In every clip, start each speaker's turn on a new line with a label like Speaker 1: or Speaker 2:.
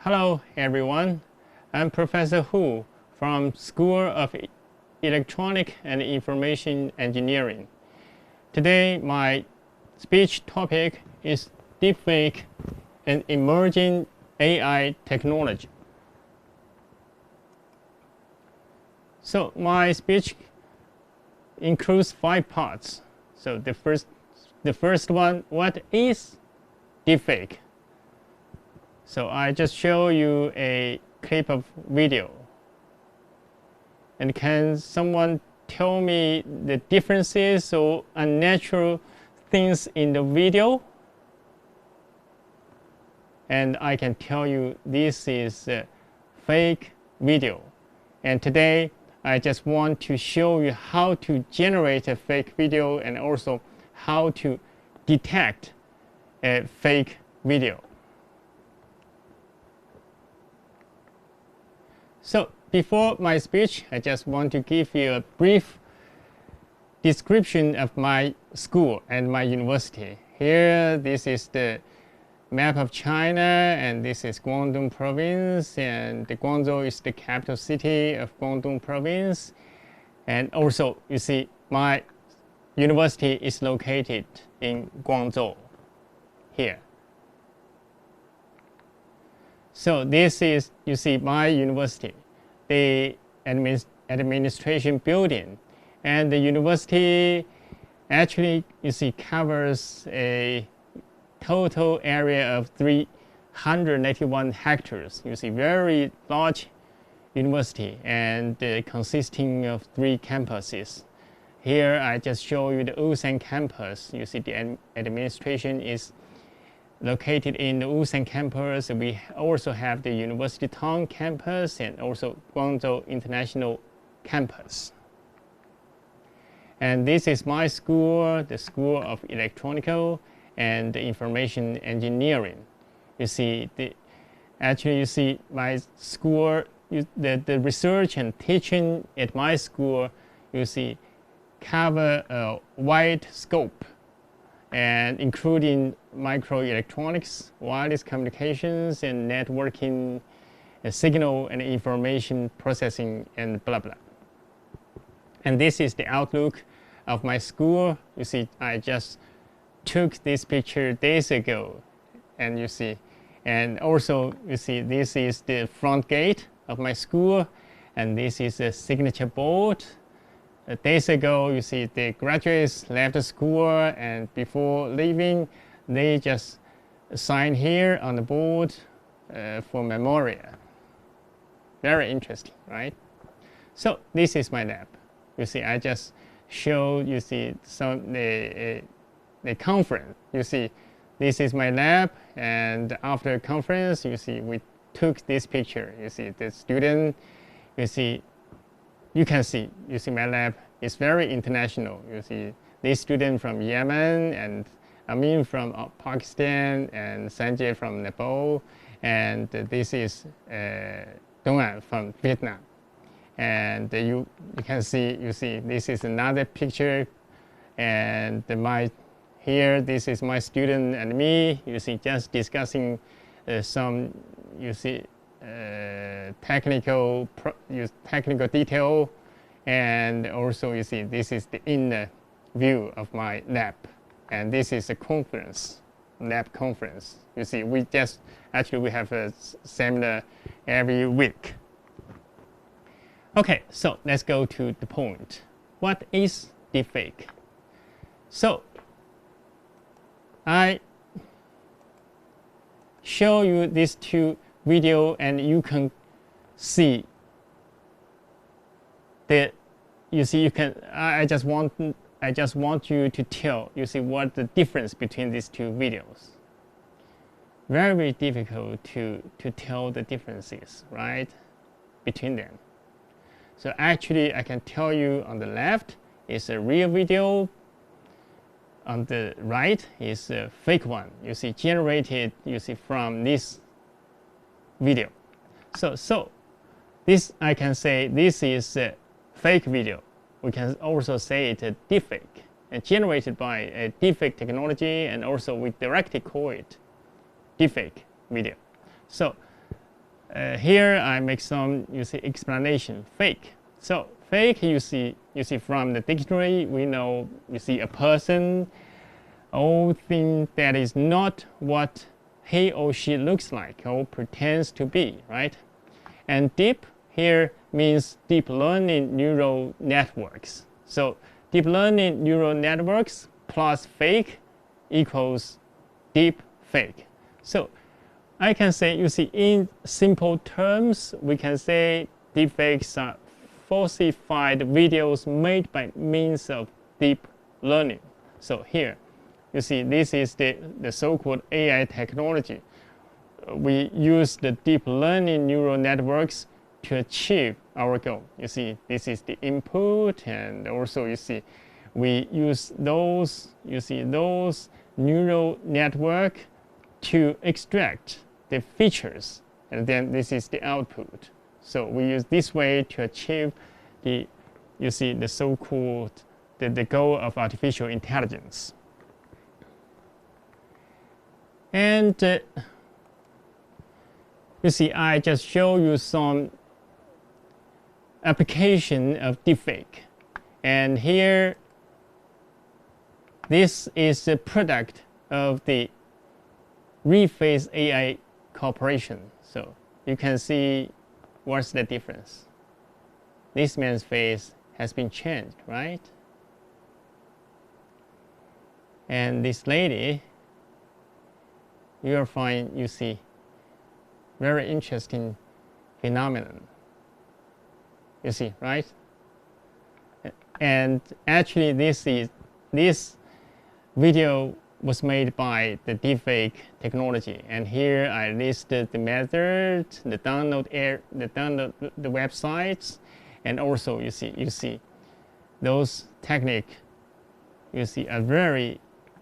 Speaker 1: Hello everyone, I'm Professor Hu from School of Electronic and Information Engineering. Today my speech topic is deepfake and emerging AI technology. So my speech includes 5 parts. So the first one, what is deepfake? So I just show you a clip of video. And can someone tell me the differences or unnatural things in the video? And I can tell you this is a fake video. And today I just want to show you how to generate a fake video and also how to detect a fake video. So before my speech, I just want to give you a brief description of my school and my university. Here, this is the map of China, and this is Guangdong province, and Guangzhou is the capital city of Guangdong province. And also, you see, my university is located in Guangzhou, here. So this is, you see, my university, the administration building. And the university actually, you see, covers a total area of 381 hectares. You see, very large university and consisting of 3 campuses. Here I just show you the Ulsan campus. You see, the administration is located in the Ulsan campus. We also have the University Town campus and also Guangzhou International campus. And this is my school, the School of Electronical and Information Engineering. You see, actually you see my school, the research and teaching at my school, you see, cover a wide scope, and including microelectronics, wireless communications, and networking, signal and information processing, and blah blah. And this is the outlook of my school. You see, I just took this picture days ago, and you see, and also you see, this is the front gate of my school, and this is a signature board. Days ago, you see, the graduates left the school, and before leaving, they just sign here on the board for memorial. Very interesting, right? So this is my lab. You see, I just showed, you see, some the conference. You see, this is my lab, and after the conference, you see, we took this picture. You see, the student, you see, you can see, you see, my lab is very international. You see, this student from Yemen, and Amin from Pakistan, and Sanjay from Nepal, and this is Dong'an from Vietnam. And you can see, you see, this is another picture, and here, this is my student and me. You see, just discussing some, you see, technical detail, and also you see, this is the inner view of my lab, and this is a conference, lab conference. You see, we have a seminar every week. Okay, so let's go to the point. What is deepfake? So I show you these 2 videos, and you can see that, you see, you can, I just want you to tell, you see, what the difference between these 2 videos. Very difficult to tell the differences, right, between them. So actually, I can tell you on the left is a real video. On the right is a fake one. You see, generated, you see, from this video. So this, I can say this is a fake video. We can also say it a deepfake, and generated by a deepfake technology, and also we directly call it deepfake video. So here I make some, you see, explanation. Fake. So fake, you see from the dictionary, we know, you see, a person or thing that is not what he or she looks like or pretends to be, right? And deep here means deep learning neural networks. So deep learning neural networks plus fake equals deep fake. So I can say, you see, in simple terms, we can say deepfakes are falsified videos made by means of deep learning. So here, you see, this is the so-called AI technology. We use the deep learning neural networks to achieve our goal. You see, this is the input, and also you see, we use those, you see, those neural network to extract the features, and then this is the output. So we use this way to achieve the, you see, the so-called the goal of artificial intelligence. And you see, I just show you some application of deepfake, and here this is a product of the Reface AI Corporation. So you can see what's the difference. This man's face has been changed, right? And this lady, you'll find, you see, very interesting phenomenon. You see, right? And actually this video was made by the deepfake technology, and here I listed the method, the download the websites, and also you see those techniques, you see, are very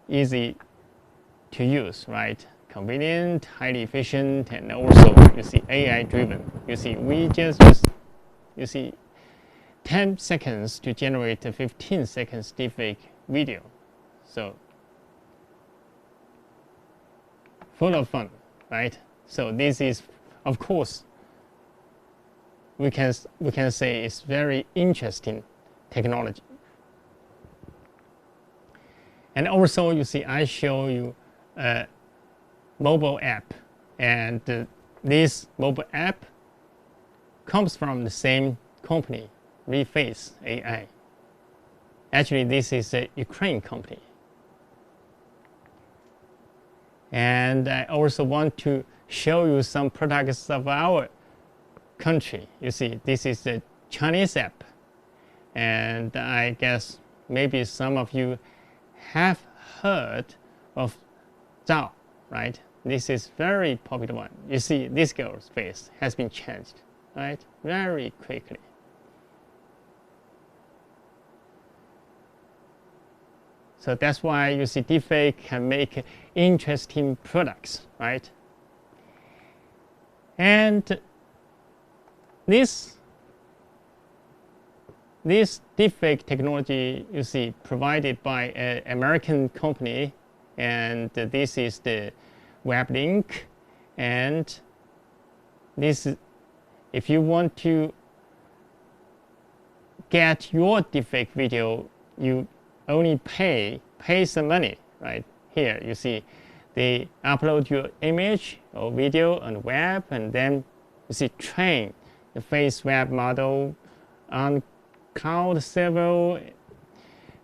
Speaker 1: easy to use, right? Convenient, highly efficient, and also you see AI driven. You see, we just use, you see, 10 seconds to generate a 15 seconds deepfake video. So full of fun, right? So this is, of course, we can say it's very interesting technology. And also, you see, I show you a mobile app, and this mobile app comes from the same company, Reface AI. Actually, this is a Ukraine company. And I also want to show you some products of our country. You see, this is a Chinese app, and I guess maybe some of you have heard of Zhao, right? This is very popular one. You see, this girl's face has been changed, right? Very quickly. So that's why you see deepfake can make interesting products, right? And this deepfake technology, you see, provided by an American company, and this is the web link. And this, if you want to get your deepfake video, you only pay some money, right? Here you see, they upload your image or video on the web, and then you see train the face web model on cloud server.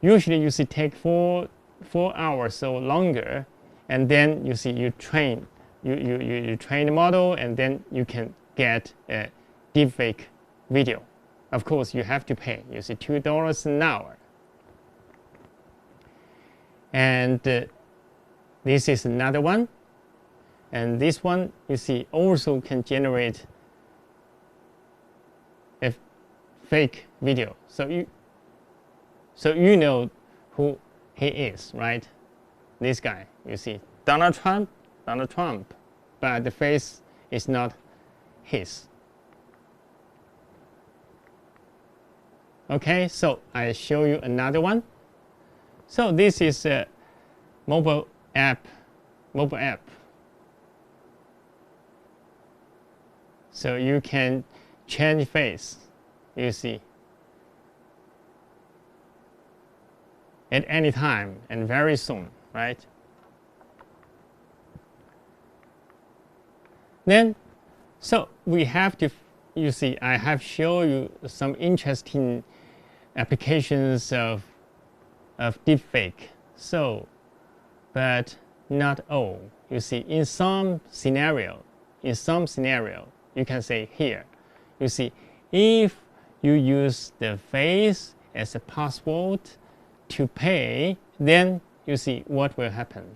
Speaker 1: Usually you see take 4 hours or longer, and then you see you train the model, and then you can get a deepfake video. Of course, you have to pay. You see $2 an hour. And this is another one, and this one, you see, also can generate a fake video. So you know who he is, right? This guy, you see, Donald Trump, but the face is not his. Okay, so I show you another one. So this is a mobile app. So you can change face, you see, at any time and very soon, right? Then, so we have to, you see, I have shown you some interesting applications of deepfake. So, but not all. You see, in some scenario, you can say here, you see, if you use the face as a password to pay, then you see what will happen.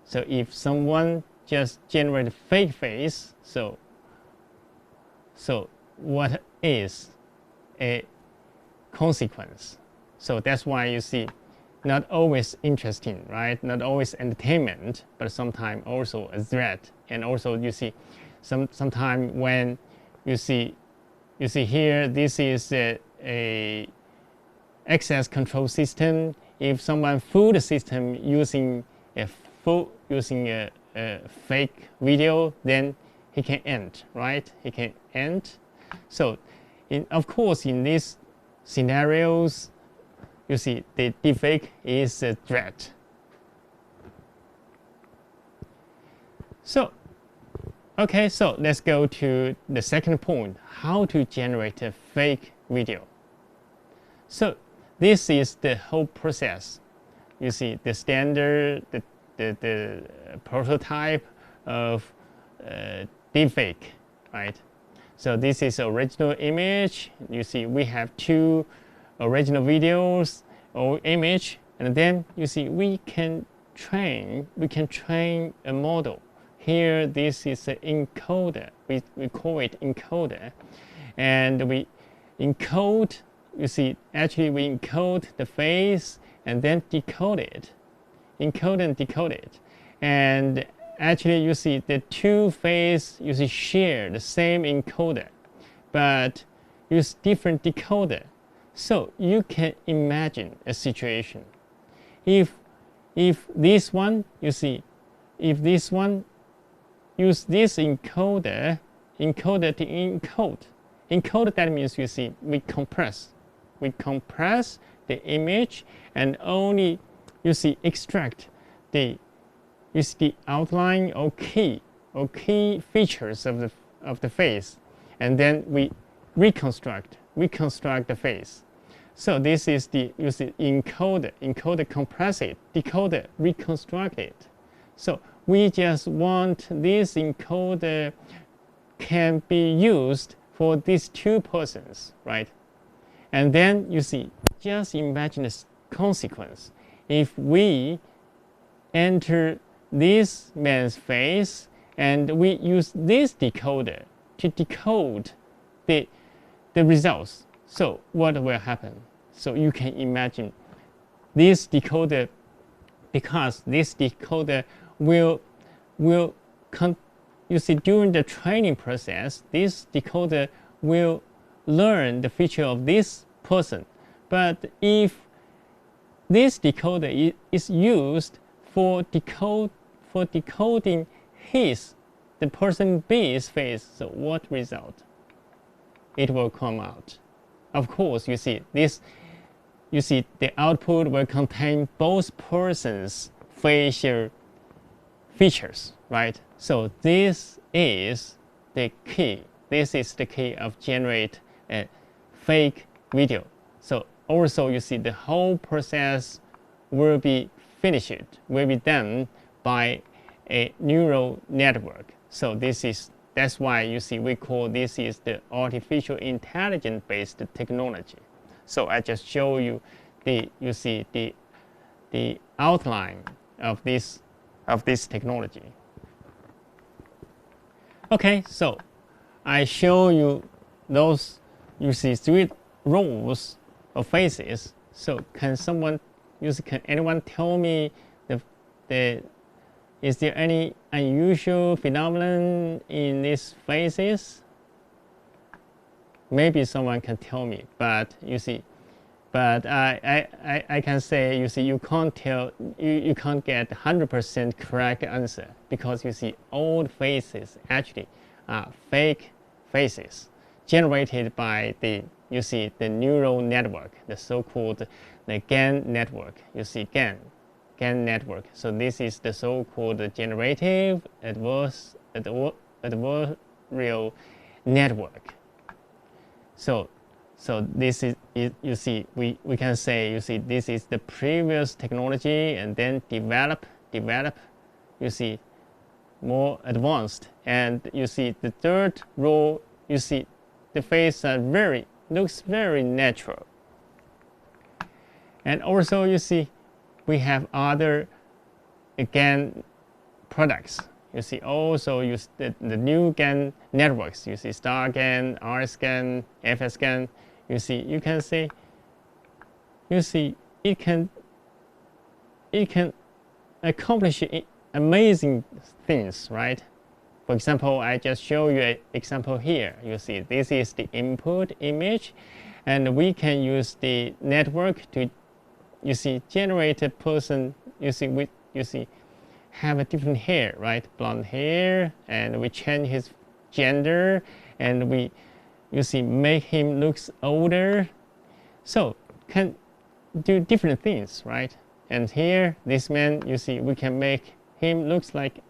Speaker 1: So if someone just generate a fake face, so what is a consequence? So that's why you see, not always interesting, right? Not always entertainment, but sometimes also a threat. And also you see, sometimes when you see here, this is a access control system. If someone fool the system using a fake video, then he can end, right? He can end. So, of course, in these scenarios, you see the deepfake is a threat. So, okay, so let's go to the second point: how to generate a fake video. So this is the whole process. You see the standard, the prototype of deepfake, right? So this is original image. You see we have two original videos or image, and then you see we can train a model. Here this is an encoder. We call it encoder, and we encode. You see, actually we encode the face and then decode it, encode and decode it. And actually you see the two faces you see share the same encoder, but use different decoder. So you can imagine a situation. If this one, you see, if this one use this encoder to encode, that means you see we compress the image and only you see extract the outline or key features of the face, and then we reconstruct the face. So this is the encoder compress it, decoder reconstruct it. So we just want this encoder can be used for these two persons, right? And then you see, just imagine the consequence. If we enter this man's face and we use this decoder to decode the results, so what will happen? So you can imagine this decoder, because this decoder will you see, during the training process, this decoder will learn the feature of this person. But if this decoder is used for decoding the person B's face, so what result? It will come out. Of course, you see the output will contain both persons' facial features, right? So this is the key. This is the key of generate a fake video. So also you see the whole process will be finished, will be done by a neural network. So that's why you see we call this is the artificial intelligence based technology. So I just show you the outline of this technology. Okay, so I show you those, you see, 3 rows of faces. So can anyone tell me is there any unusual phenomenon in these faces? Maybe someone can tell me, but you see, but I can say, you see, you can't get 100% correct answer, because you see all faces actually are fake faces generated by the neural network, the so-called the GAN network. You see GAN network. So this is the so-called generative adversarial network. So this is, you see, we can say, you see, this is the previous technology, and then develop, you see, more advanced. And you see the third row, you see the face looks very natural. And also you see we have other GAN products. You see also use the new GAN networks. You see StarGAN, RSGAN, FSGAN. You see, you can see, it can accomplish amazing things, right? For example, I just show you an example here. You see, this is the input image, and we can use the network to, you see, generate a person. You see, have a different hair, right? Blonde hair, and we change his gender, and we, you see, make him looks older. So can do different things, right? And here, this man, you see, we can make him looks like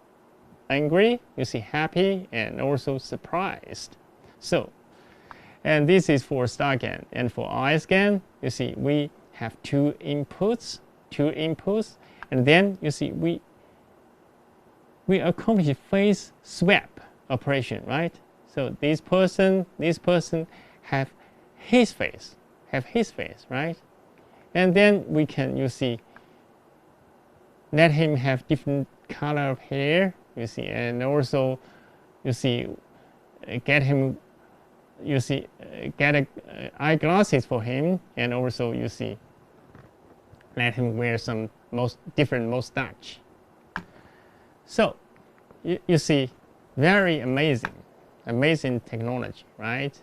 Speaker 1: angry, you see, happy, and also surprised. So, and this is for StarGAN. And for RSGAN, you see, we have two inputs, and then you see we accomplish a face swap operation, right? So this person have his face, right? And then we can, you see, let him have different color of hair, you see, and also, you see, get him, you see, get eyeglasses for him, and also, you see, let him wear some different mustache. So, you see, very amazing technology, right?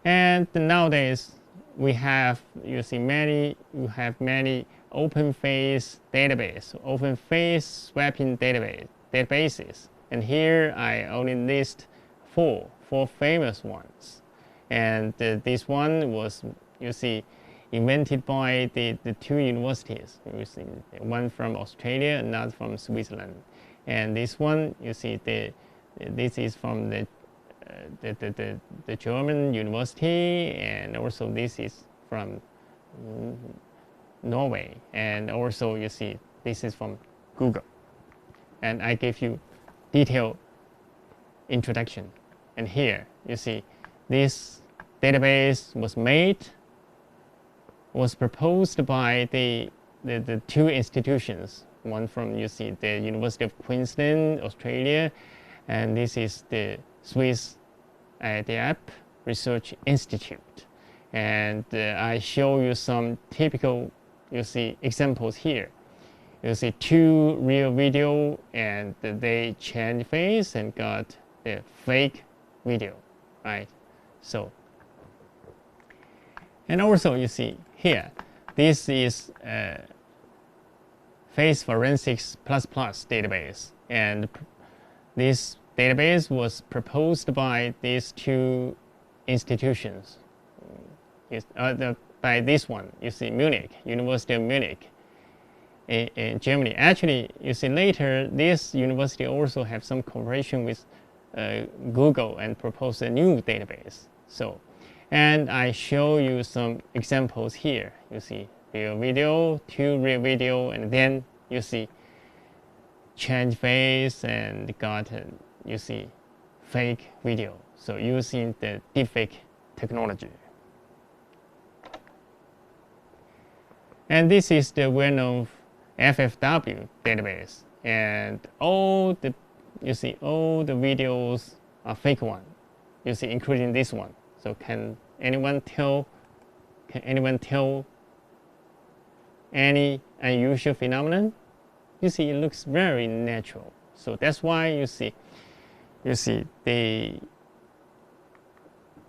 Speaker 1: And nowadays we have, you have many open face swapping databases. And here I only list four famous ones. And this one was, you see, invented by the two universities. You see, one from Australia, another from Switzerland. And this one, you see, this is from the German university, and also this is from Norway, and also you see this is from Google. And I gave you detailed introduction. And here you see this database was proposed by the two institutions. One from, you see, the University of Queensland, Australia, and this is the Swiss IDAP Research Institute. And I show you some typical, you see, examples here. You see two real video, and they change face and got the fake video, right? So, and also you see here, this is Face Forensics ++ database, and this database was proposed by these two institutions. By this one, you see, Munich, University of Munich in Germany. Actually, you see, later this university also have some cooperation with Google and propose a new database. So, and I show you some examples here. You see, real video, two real video, and then you see change face and got you see fake video. So using the deepfake technology. And this is the well-known FFW database, and all the videos are fake one. You see, including this one. So can anyone tell any unusual phenomenon? You see, it looks very natural. So that's why you see the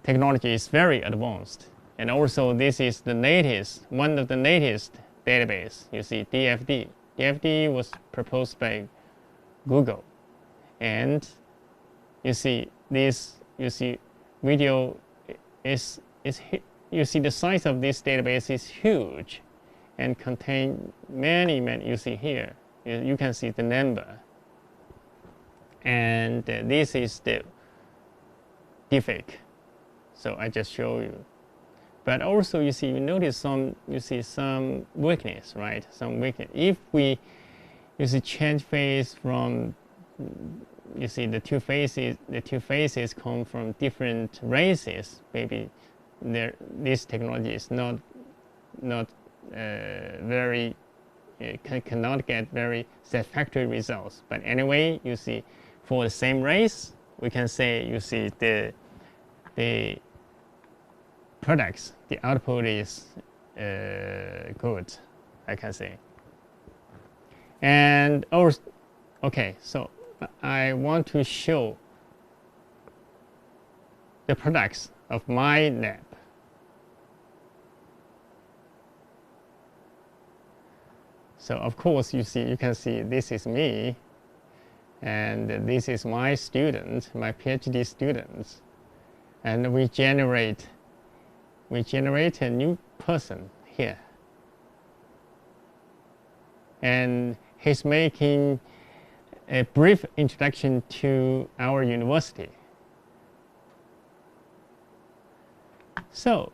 Speaker 1: technology is very advanced. And also this is the latest, one of the latest database. You see, DFD. DFD was proposed by Google. And you see this, video is you see the size of this database is huge and contain many, you see here, you can see the number. And this is the defect. So I just show you. But also you see, you notice some weakness, right? Some weakness. If we change face from, you see the two faces come from different races. Maybe this technology is not very cannot get very satisfactory results. But anyway, you see, for the same race, we can say you see the products, the output is good, I can say. And also, okay, so I want to show the products of my lab. So of course you can see this is me, and this is my student, my PhD students, and we generate a new person here, and he's making a brief introduction to our university. So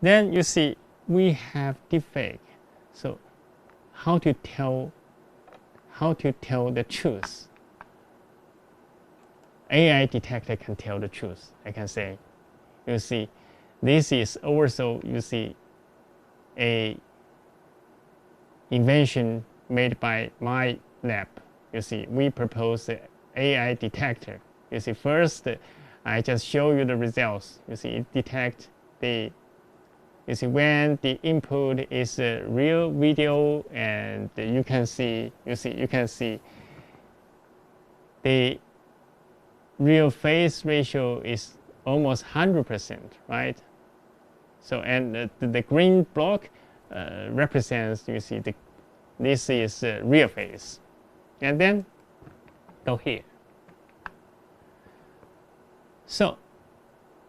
Speaker 1: then you see we have deepfake. So how to tell the truth? AI detector can tell the truth, I can say. You see, this is also, you see, a invention made by my lab. You see, we propose the AI detector. You see, first I just show you the results. You see, it detects the, you see, when the input is a real video, and you can see the real face ratio is almost 100%, right? So, and the green block represents, you see, this is real face. And then go here. So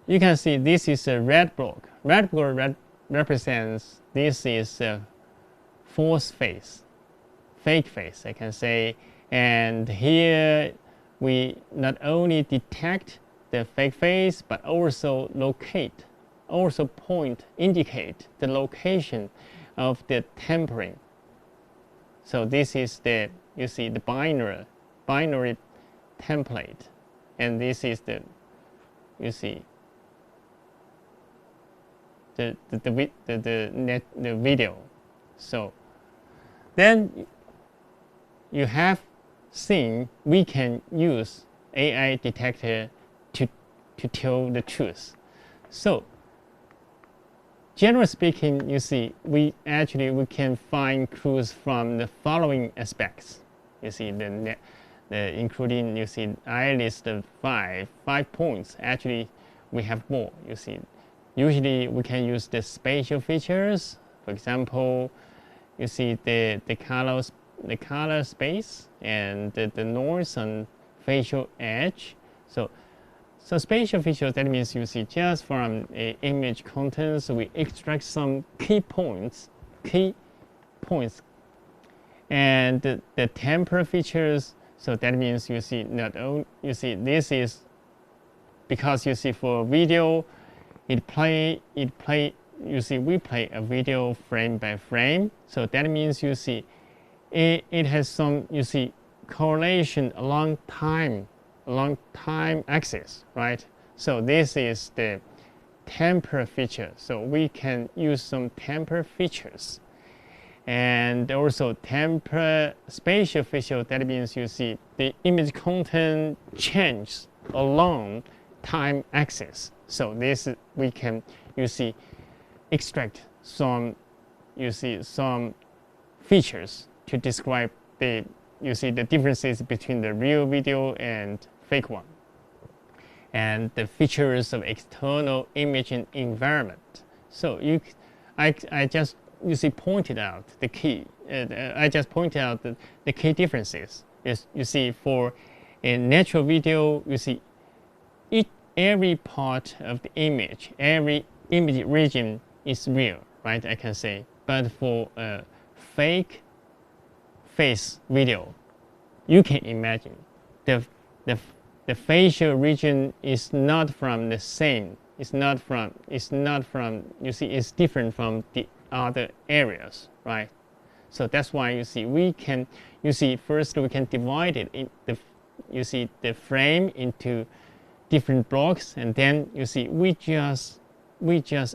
Speaker 1: you can see this is a red block. Red block represents this is a false face, fake face, I can say. And here we not only detect the fake face, but also locate, indicate the location of the tempering. So this is the, you see, the binary template, and this is the, you see, the video. So then you have seen we can use AI detector to tell the truth. So generally speaking, you see, we can find clues from the following aspects. You see, including, you see, I listed five points. Actually, we have more. You see, usually we can use the spatial features. For example, you see the color space and the noise and facial edge. So spatial features, that means you see just from image contents, we extract some key points, and the temporal features. So that means you see not only, you see, this is because you see for video, you see we play a video frame by frame. So that means you see it has some, you see, correlation along time axis, right? So this is the temporal feature. So we can use some temporal features, and also temporal spatial feature. That means you see the image content changes along time axis. So this we can, you see, extract some, you see, some features to describe the, you see, the differences between the real video and fake one, and the features of external imaging environment. So I just, you see, pointed out the key. I just pointed out the key differences. Is, you see, for a natural video, you see, every part of the image, every image region is real, right? I can say. But for a fake face video, you can imagine the facial region is not from the same. It's not from. You see, it's different from the other areas, right? So that's why you see we can. You see, first we can divide it in the. You see the frame into different blocks, and then you see we just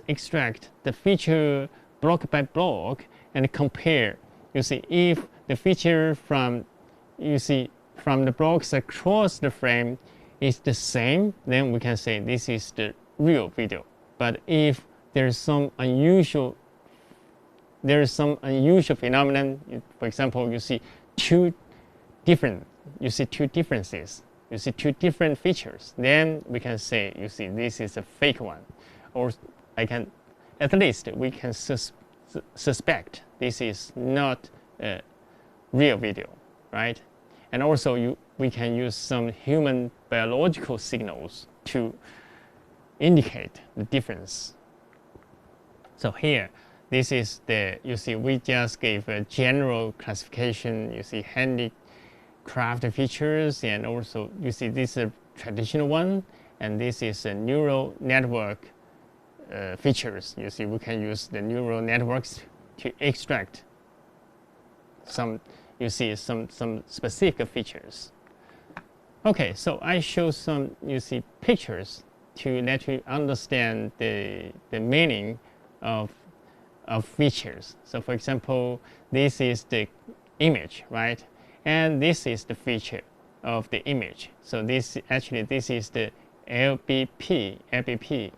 Speaker 1: extract the feature block by block and compare. You see, if the feature from the blocks across the frame is the same, then we can say this is the real video. But if there's some unusual phenomenon, for example, you see two differences, you see two different features, then we can say, you see, this is a fake one, or at least we can suspect this is not a real video, right? And also we can use some human biological signals to indicate the difference. So here, this is you see, we just gave a general classification, you see, handicraft features, and also, you see, this is a traditional one, and this is a neural network features. You see, we can use the neural networks to extract some specific features. Okay, so I show some, you see, pictures to let you understand the meaning of features. So for example, this is the image, right? And this is the feature of the image. So this is the LBP,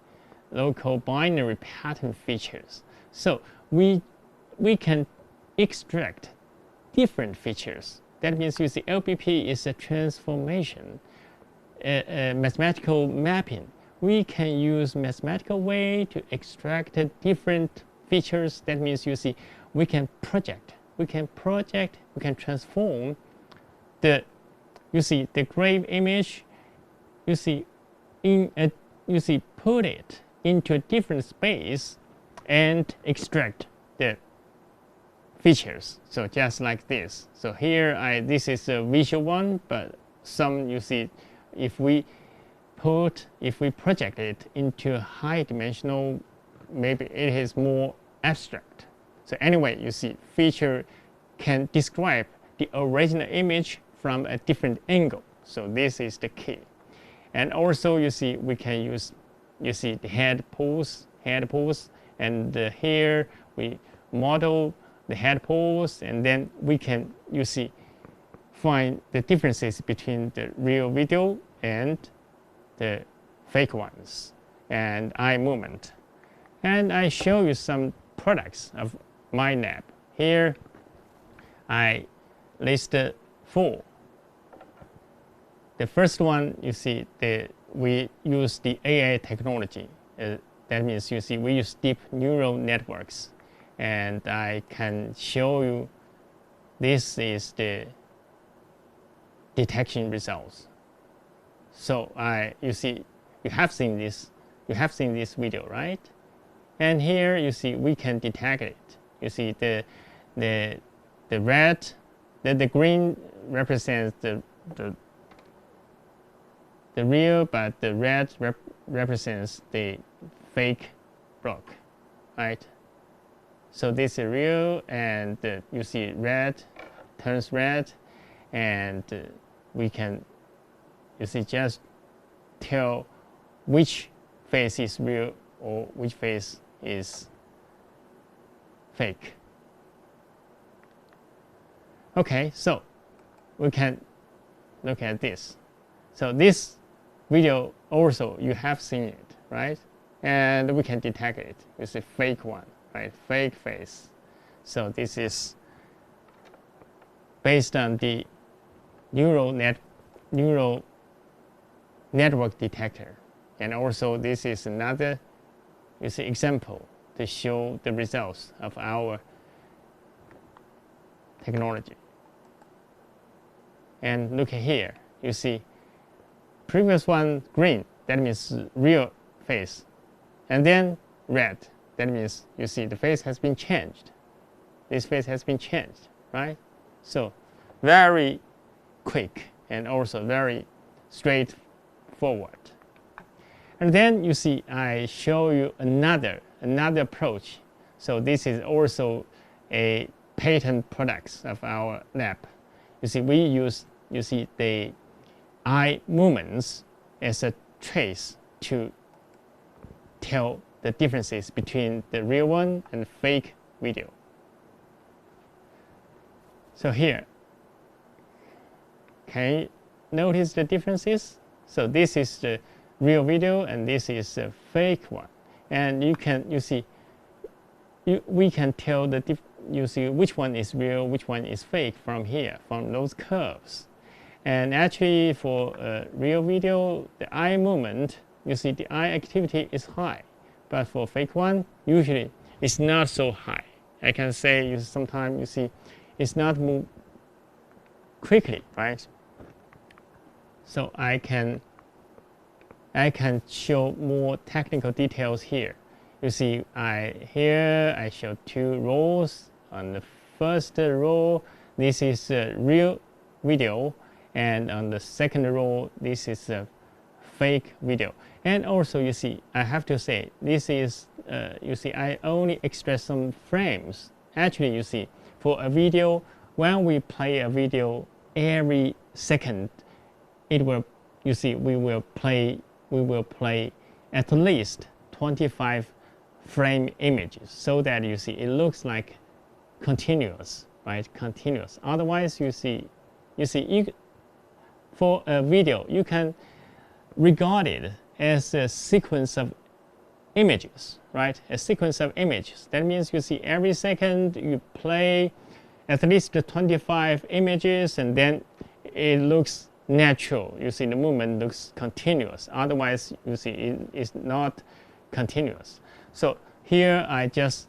Speaker 1: local binary pattern features. So we can extract different features. That means, you see, LBP is a transformation, a mathematical mapping. We can use mathematical way to extract different features. That means, you see, we can transform the grave image, you see, put it into a different space and extract the features. So just like this. So here this is a visual one, but some, you see, if we project it into a high dimensional, maybe it is more abstract. So anyway, you see, feature can describe the original image from a different angle. So this is the key. And also, you see, we can use, you see, the head pose, and here we model the head pose, and then we can, you see, find the differences between the real video and the fake ones, and eye movement. And I show you some products of my lab. Here I listed 4. The first one, you see, we use the AI technology. That means, you see, we use deep neural networks. And I can show you, this is the detection results. So you see, you have seen this video, right? And here, you see, we can detect it. You see, the red, the green represents the real, but the red represents the fake block, right? So this is real, and you see red turns red, and we can, you see, just tell which face is real or which face is fake. Okay, so we can look at this. So this video also, you have seen it, right? And we can detect it. It's a fake one, right? Fake face. So this is based on the neural network detector. And also, this is another, you see, example to show the results of our technology. And look at here, you see, previous one green, that means real face. And then red, that means you see the face has been changed. This face has been changed, right? So very quick and also very straightforward. And then you see I show you another approach. So this is also a patent products of our lab. You see, we use the eye movements as a trace to tell the differences between the real one and fake video. So here, can you notice the differences? So this is the real video and this is a fake one. And we can tell you see which one is real, which one is fake from here, from those curves. And actually for real video, the eye movement, you see the eye activity is high. But for fake one, usually it's not so high. I can say sometimes you see it's not move quickly, right? So I can show more technical details here. You see, here I show two rows. On the first row, this is a real video, and on the second row, this is a fake video. And also, you see, I have to say, this is, you see, I only express some frames. Actually, you see, for a video, when we play a video every second, it will, you see, we will play at least 25 frame images, so that you see it looks like continuous, right? Continuous. Otherwise, for a video, you can regard it as a sequence of images, right? A sequence of images. That means you see every second you play at least 25 images, and then it looks natural. You see the movement looks continuous. Otherwise, you see it is not continuous. So here I just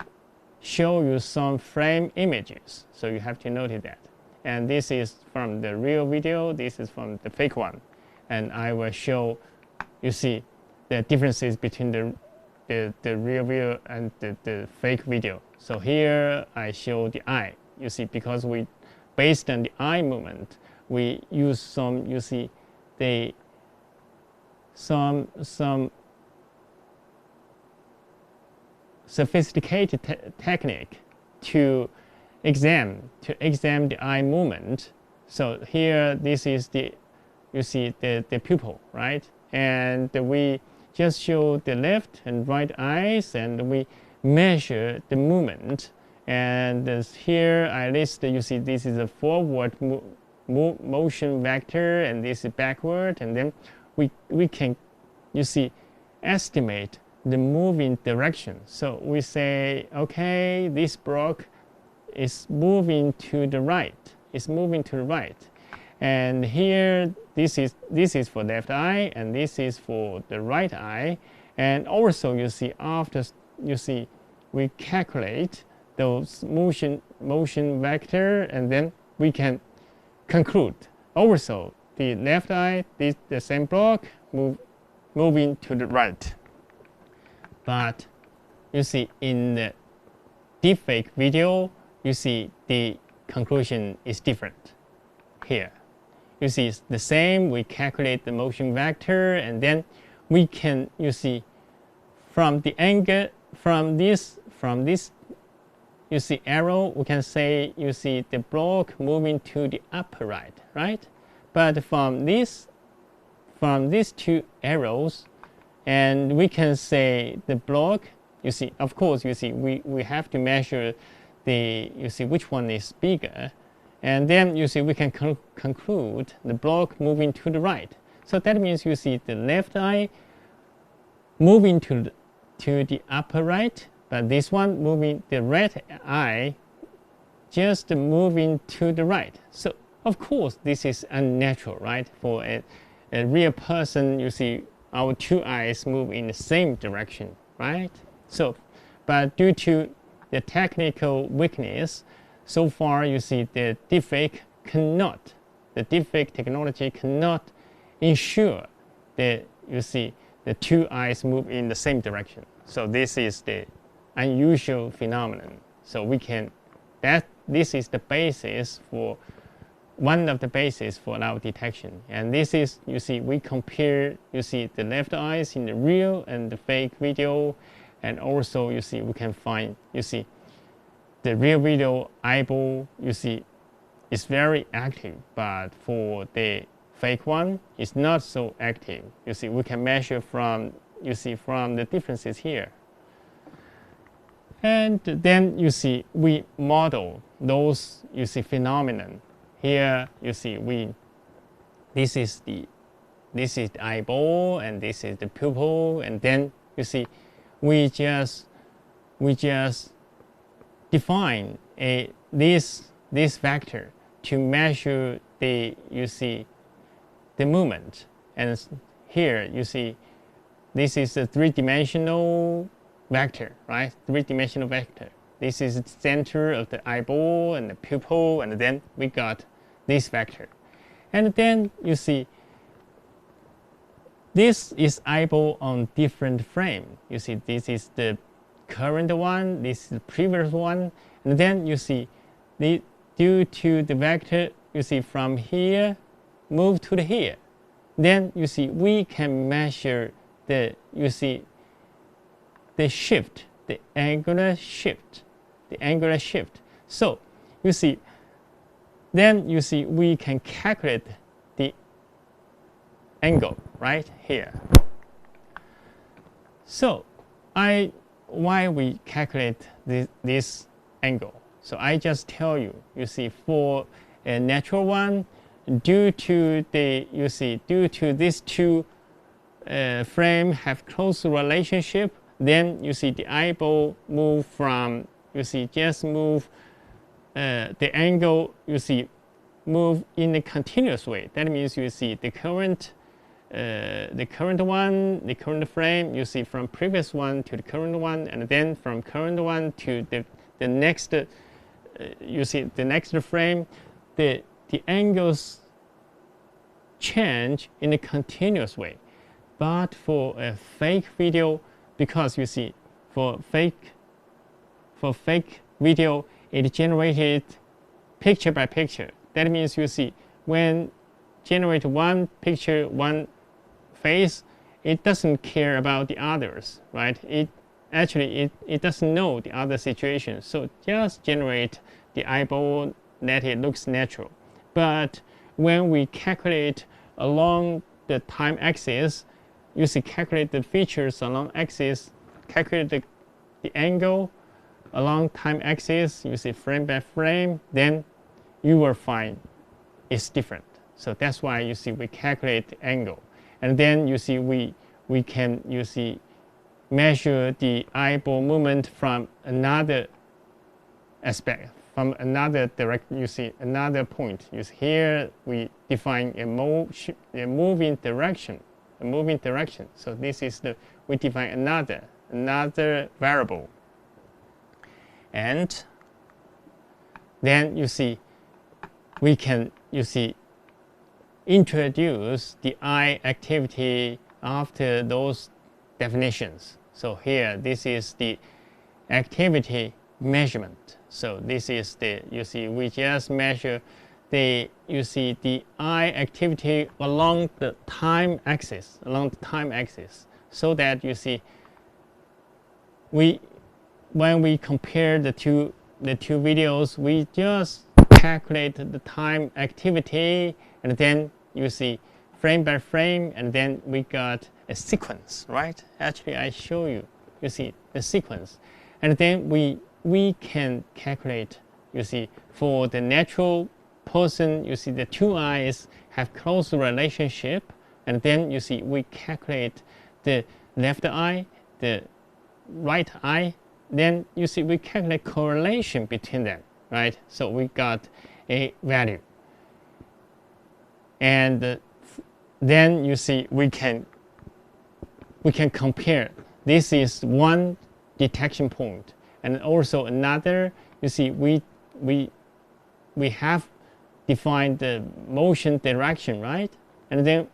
Speaker 1: show you some frame images. So you have to notice that. And this is from the real video. This is from the fake one. And I will show, you see, the differences between the real video and the fake video. So here I show the eye. You see, because based on the eye movement, we use some, you see, some sophisticated technique to examine the eye movement. So here, this is you see the pupil, right? And we just show the left and right eyes, and we measure the movement. And here I list, you see, this is a forward motion vector, and this is backward, and then we can, you see, estimate the moving direction. So we say, okay, this block is moving to the right. It's moving to the right. And here, this is for left eye, and this is for the right eye. And also, you see, we calculate those motion vector, and then we can conclude. Also, the left eye, the same block, moving to the right. But you see, in the deepfake video, you see the conclusion is different. Here, you see it's the same. We calculate the motion vector, and then we can, you see, from the angle, from this, you see arrow, we can say, you see the block moving to the upper right, right? But from these two arrows, and we can say the block, you see, of course, you see, we have to measure you see, which one is bigger. And then, you see, we can conclude the block moving to the right. So that means, you see, the left eye moving to the upper right, but this one moving, the right eye just moving to the right. So, of course, this is unnatural, right? For a real person, you see, our two eyes move in the same direction, right? So, but due to the technical weakness, so far, you see, the deepfake technology cannot ensure that, you see, the two eyes move in the same direction. So this is the unusual phenomenon. So we can, this is the basis for, one of the bases for our detection. And this is, you see, we compare, you see, the left eyes in the real and the fake video. And also, you see, we can find, you see, the real video eyeball, you see, is very active. But for the fake one, it's not so active. You see, we can measure from, you see, from the differences here. And then, you see, we model those, you see, phenomenon. Here, you see, this is the eyeball, and this is the pupil, and then, you see, we just define this vector to measure the, you see, the movement. And here, you see, this is a three-dimensional vector, right? Three-dimensional vector. This is the center of the eyeball and the pupil, and then we got this vector. And then you see, this is eyeball on different frame. You see, this is the current one, this is the previous one, and then you see, due to the vector, you see, from here, move to the here. Then you see, we can measure the, you see, the shift, the angular shift. So you see, then you see, we can calculate the angle right here. So why we calculate this angle? So I just tell you, you see, for a natural one, due to the, you see, due to these two frame have close relationship, then you see the eyeball move from, you see, just move the angle, you see, move in a continuous way. That means you see the current one, the current frame, you see, from previous one to the current one, and then from current one to the next, you see, the next frame, the angles change in a continuous way. But for a fake video, because you see, for fake video, it generated picture by picture. That means you see, when generate one picture, one face, it doesn't care about the others, right? It doesn't know the other situation. So just generate the eyeball that it looks natural. But when we calculate along the time axis, you see, calculate the features along axis, calculate the angle along time axis, you see, frame by frame, then you will find it's different. So that's why you see, we calculate the angle. And then you see, we can, you see, measure the eyeball movement from another aspect, from another direction, you see, another point. You see, here we define a moving direction. So this is we define another variable. And then you see, we can, you see, introduce the eye activity after those definitions. So here, this is the activity measurement. So this is the, you see, we just measure the, you see, the eye activity along the time axis, so that you see, when we compare the two videos, we just calculate the time activity, and then you see, frame by frame, and then we got a sequence, right? Actually, I show you, you see, the sequence. And then we can calculate, you see, for the natural person, you see, the two eyes have close relationship, and then you see, we calculate the left eye, the right eye, then you see, we calculate correlation between them, right? So we got a value. And then you see, we can compare. This is one detection point, and also another, you see, we have defined the motion direction, right? And then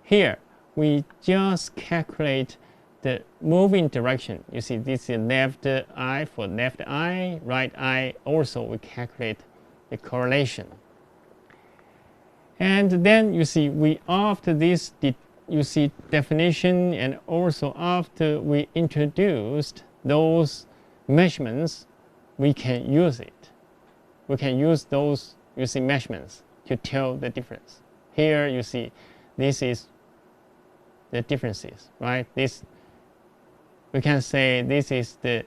Speaker 1: here we just calculate the moving direction. You see, this is left eye for left eye, right eye also we calculate the correlation. And then you see, we after this you see definition, and also after we introduced those measurements, we can use it. We can use those, you see, measurements to tell the difference. Here you see, this is the differences, right? This, we can say this is the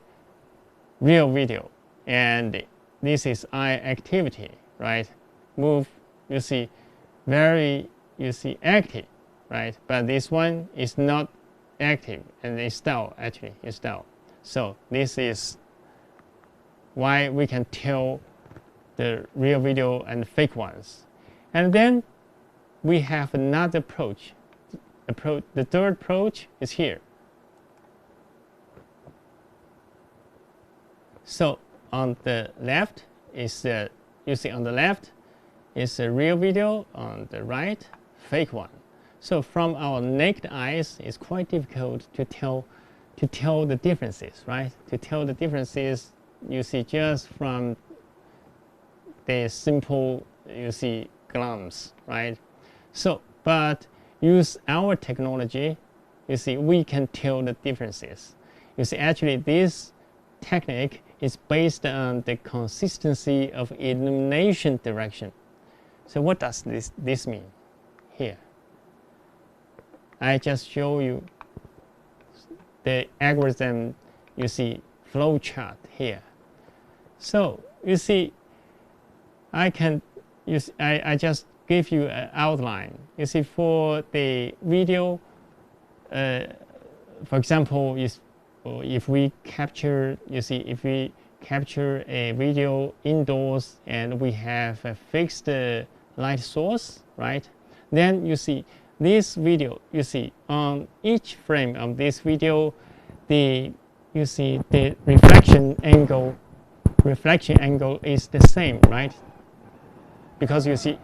Speaker 1: real video, and this is eye activity, right? Move, you see, very, you see, active, right? But this one is not active, and it's dull, actually, it's dull. So this is why we can tell the real video and fake ones. And then we have another approach. The third approach is here. So on the left is, you see on the left is a real video, on the right, fake one. So from our naked eyes, it's quite difficult to tell the differences, right? To tell the differences, you see, just from the simple, you see, glance, right? So, but use our technology, you see, we can tell the differences. You see, actually, this technique is based on the consistency of illumination direction. So what does this mean? Here, I just show you the algorithm, you see, flow chart here. So you see, I just give you an outline. You see, for the video, for example, if we capture, you see, if we capture a video indoors and we have a fixed light source, right? Then you see this video, you see on each frame of this video, you see the reflection angle is the same, right? Because you see,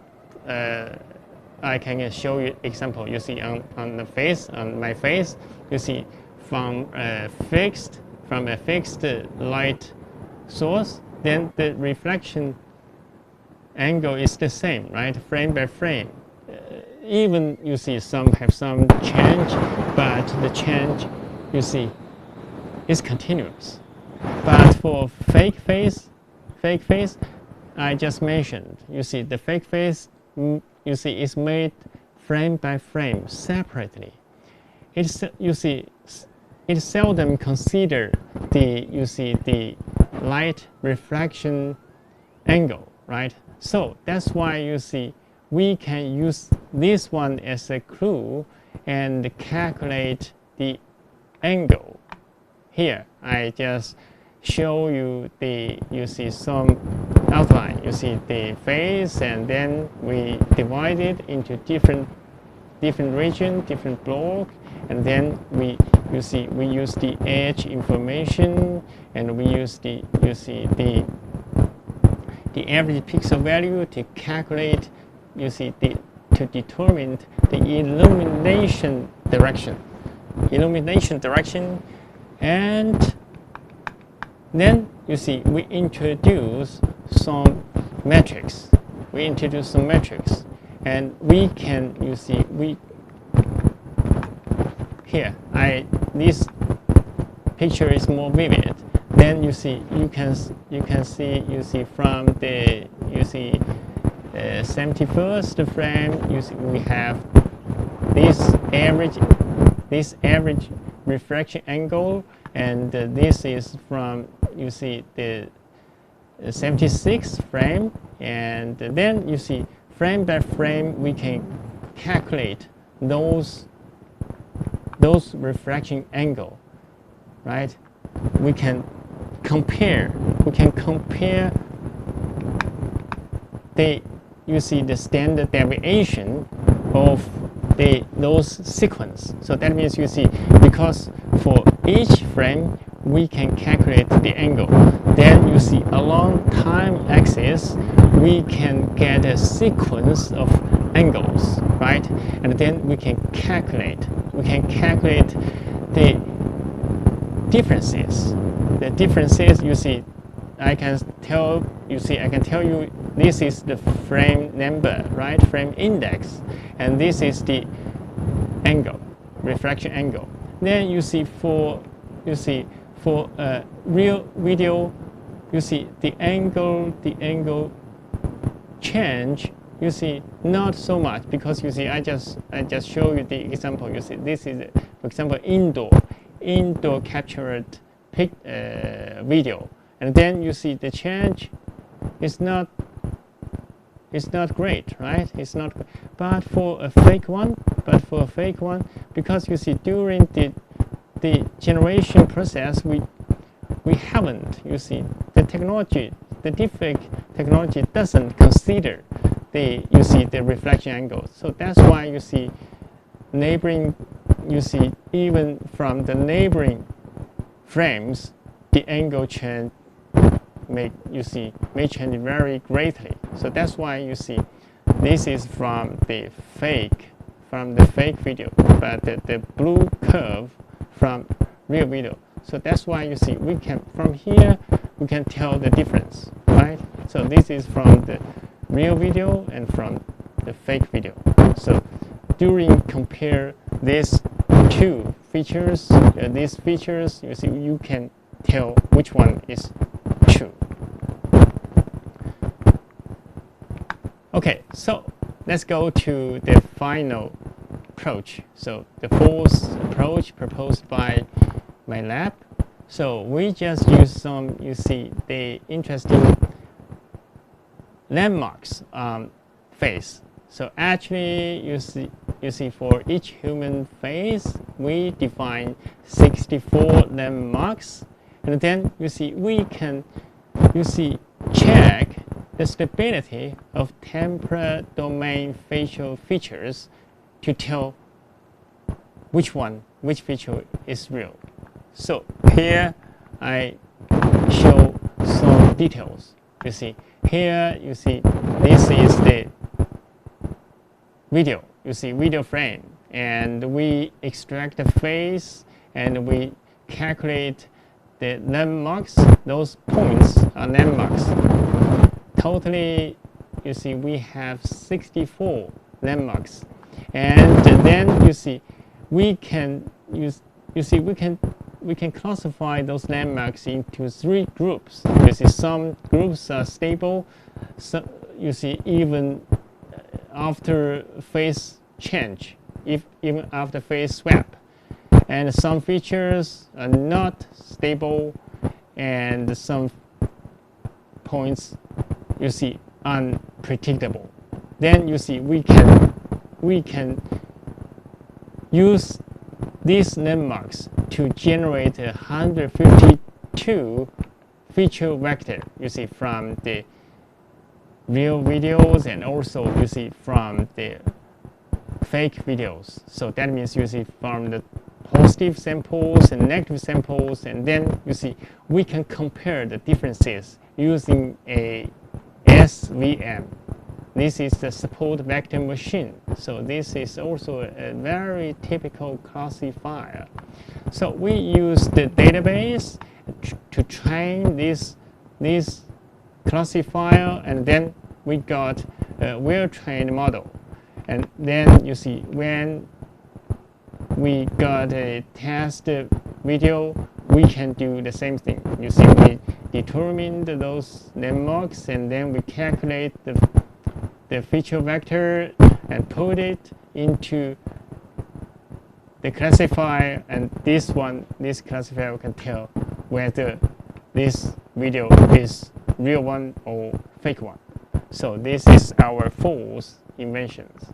Speaker 1: I can show you example. You see on the face, on my face, you see from a fixed light source, then the reflection angle is the same, right? Frame by frame. Even you see some have some change, but the change, you see, is continuous. But for fake face, I just mentioned, you see, the fake face, you see, is made frame by frame separately. You see, it seldom consider the light refraction angle, right? So that's why you see we can use this one as a clue and calculate the angle. Here I just show you you see some outline. You see the face, and then we divide it into different region, different block, and then we use the edge information, and we use the average pixel value to calculate, you see, to determine the illumination direction, and then you see we introduce some metrics. And we can, you see, here this picture is more vivid. Then you see you can see from the 71st frame, you see we have this average refraction angle, and this is from, you see, the 76th frame, and then you see frame by frame we can calculate those refraction angle, right? We can compare the standard deviation of those sequence. So that means, you see, because for each frame we can calculate the angle, then you see along time axis we can get a sequence of angles, right? And then we can calculate the differences. The differences, you see, I can tell you this is the frame number, right? Frame index, and this is the angle, refraction angle. Then you see for real video, you see the angle change. You see not so much, because you see I just show you the example. You see this is, for example, indoor captured video, and then you see the change is not great, right? It's not. But for a fake one, because you see during the generation process, we haven't, you see, the deepfake technology doesn't consider the reflection angle. So that's why you see even from the neighboring frames, the angle change may change very greatly. So that's why you see this is from the fake video, but the blue curve from real video. So that's why you see from here we can tell the difference, right? So this is from the real video and from the fake video. So during compare these two features, you see you can tell which one is true. Okay, so let's go to the final approach. So the fourth approach proposed by my lab. So we just use some, you see, the interesting landmarks face. So actually, you see for each human face, we define 64 landmarks, and then you see we can, check the stability of temporal domain facial features to tell which feature is real. So here I show some details. You see here, this is the video. You see video frame, and we extract the face and we calculate the landmarks. Those points are landmarks. Totally, you see we have 64 landmarks, and then you see we can classify those landmarks into 3 groups. You see some groups are stable. So you see even after face change, even after face swap, and some features are not stable, and some points you see unpredictable. Then you see we can use these landmarks to generate 152 feature vector. You see from the real videos, and also you see from the fake videos. So that means you see from the positive samples and negative samples, and then you see we can compare the differences using a SVM. This is the support vector machine. So this is also a very typical classifier. So we use the database to train this classifier, and then we got a well-trained model. And then you see when we got a test video, we can do the same thing. You see we determined those landmarks, and then we calculate the feature vector and put it into the classifier, and this classifier can tell whether this video is real one or fake one. So this is our 4th inventions.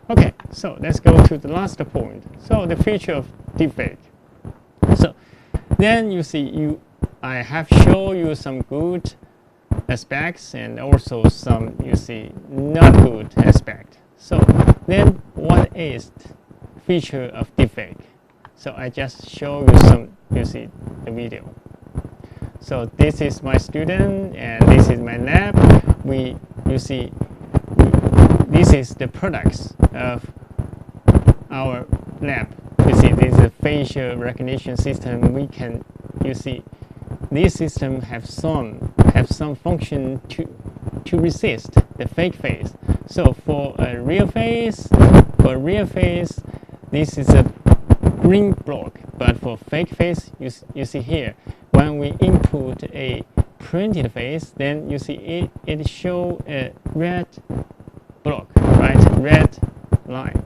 Speaker 1: Okay, so let's go to the last point. So the feature of deepfake. So then you see I have shown you some good aspects and also some, you see, not good aspect. So then what is the feature of deepfake? So I just show you some, you see, the video. So this is my student and this is my lab. This this is the products of our lab. You see, this is a facial recognition system. We can, you see, this system have some function to resist the fake face. So for a real face, this is a green block. But for fake face, you see here, when we input a printed face, then you see it show a red block, right? Red line.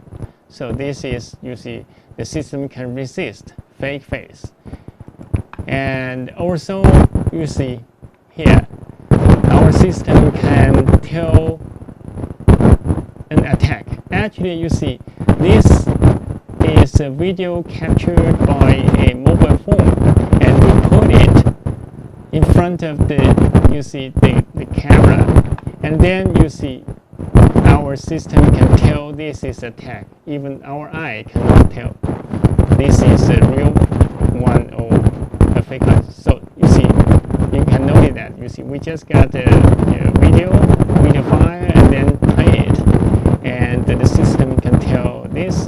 Speaker 1: So this is, you see, the system can resist fake face. And also, you see here, our system can tell an attack. Actually, you see, this is a video captured by a mobile phone, and we put it in front of the, you see, the camera, and then you see our system can tell this is attack. Even our eye cannot tell this is a real one or a fake one. So you see, you can notice that. You see, we just got a video file and then play it, and the system can tell this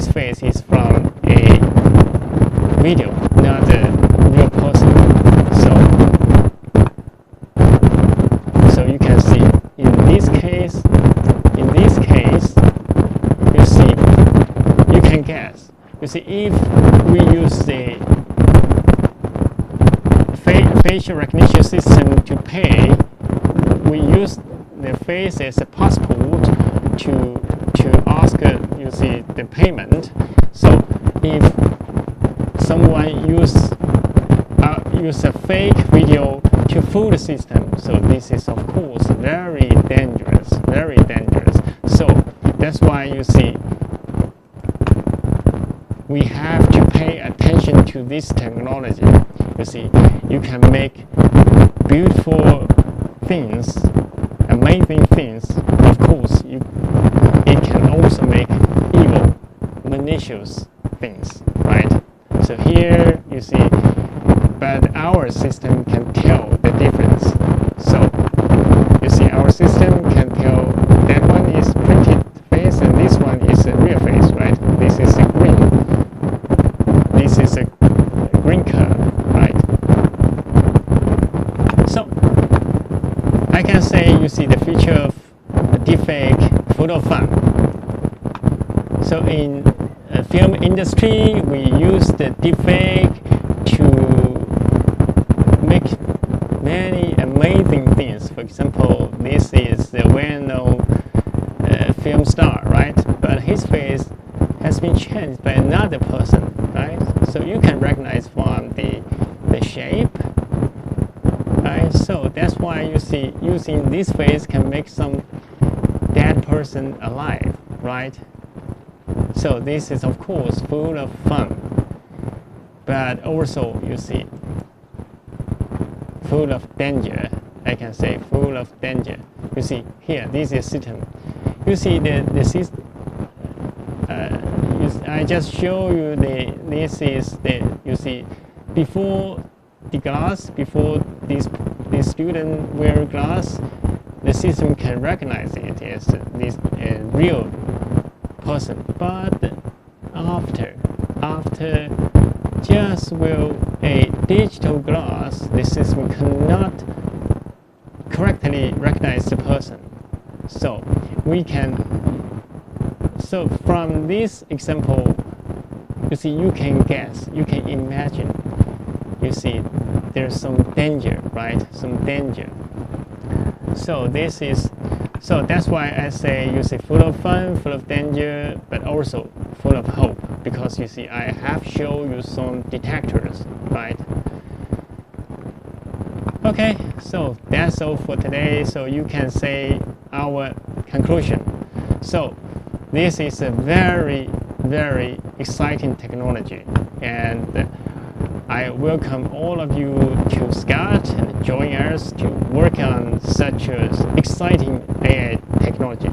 Speaker 1: face is from a video, not a real person. So you can see in this case, you see, you can guess. You see, if we use the facial recognition system to pay, we use the face as a passport to ask, you see, the payment. So if someone use a fake video to fool the system, so this is of course very dangerous, very dangerous. So that's why you see we have to pay attention to this technology. You see, you can make beautiful things, amazing things. Of course, it can also make evil, malicious things, right? So here you see, but our system can tell the difference. So you see, our system can tell that one is printed face and this one is a real face, right? This is a green. This is a green curve, right? So I can say, you see, the future of deepfake full of fun. So in the film industry, we use the deepfake to make many amazing things. For example, this is the well-known film star, right? But his face has been changed by another person, right? So you can recognize from the shape, right? So that's why you see, using this face can make some dead person alive, right? So this is of course full of fun, but also you see full of danger. I can say full of danger. You see here, this is system. You see the system. I just show you this is the, you see, before the glass, before this student wear glass, the system can recognize it as this real person. But after just wear a digital glass, the system cannot correctly recognize the person. So we can. So from this example, you see, you can guess, you can imagine. You see, there's some danger, right? Some danger. So this is, so that's why I say, you see, full of fun, full of danger, but also full of hope. Because you see, I have shown you some detectors, right? Okay, so that's all for today. So you can say our conclusion. So this is a very, very exciting technology, and I welcome all of you to Scott and join us to work on such an exciting AI technology.